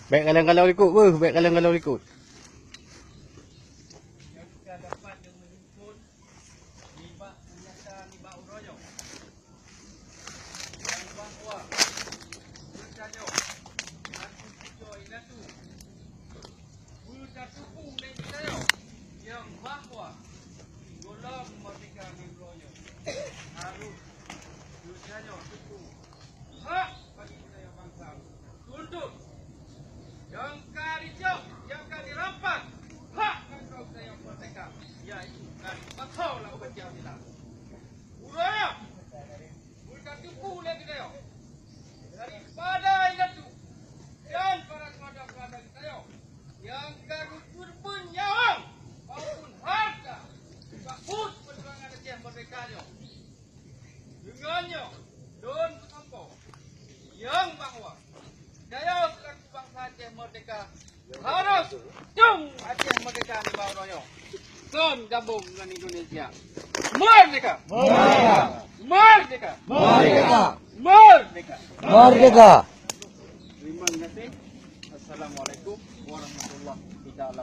Baik kalau ikut ke? Baik kalau ikut. Yang bahwa Golong Merdeka Negara harus dunianya cukup hak bagi budaya bangsa tunduk yang karijau yang akan dirampas hak negara budaya merdeka iaitu dari bakau lah Pancasila budaya bukan tipu lagi dia daripada itu dan para keluarga kita yang garuk berpenyawang maupun harta bakut perjuangan Aceh merdekanya dengannya don mengampu yang bahwa daya selaku bangsa Aceh merdeka harus jung Aceh merdeka di bawahnya son gabung dengan Indonesia merdeka merdeka merdeka merdeka Merdeka. Terima kasih. Assalamualaikum warahmatullahi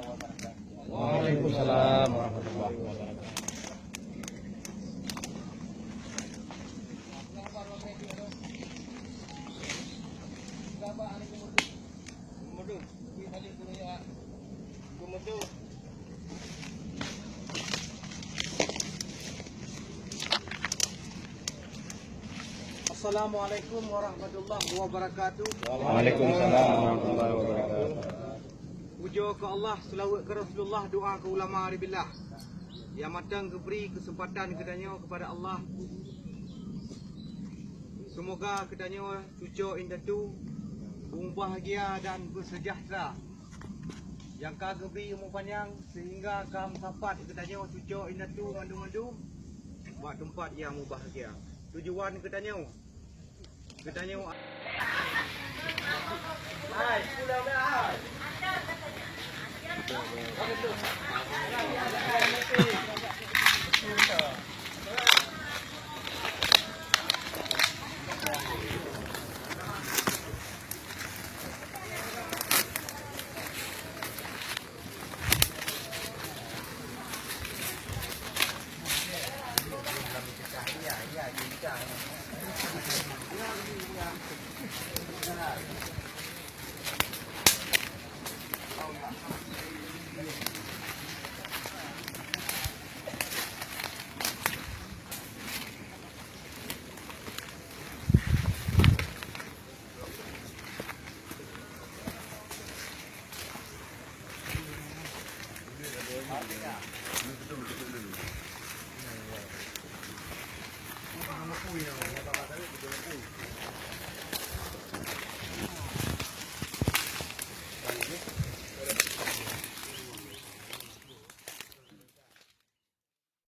wabarakatuh. Waalaikumsalam warahmatullahi wabarakatuh. Assalamualaikum warahmatullahi wabarakatuh. Waalaikumsalam warahmatullahi wabarakatuh. Puja ke Allah, selawat ke Rasulullah, doa ke ulama aribillah. Yang matang beri kesempatan kedanya kepada Allah. Semoga kedanya cucu indatu bahagia dan bersejahtera. Yang kagak beri umur panjang sehingga kam sampai kedanya cucu indatu mandu-mandu buat tempat yang bahagia. Tujuan kedanya hai, sudah dah.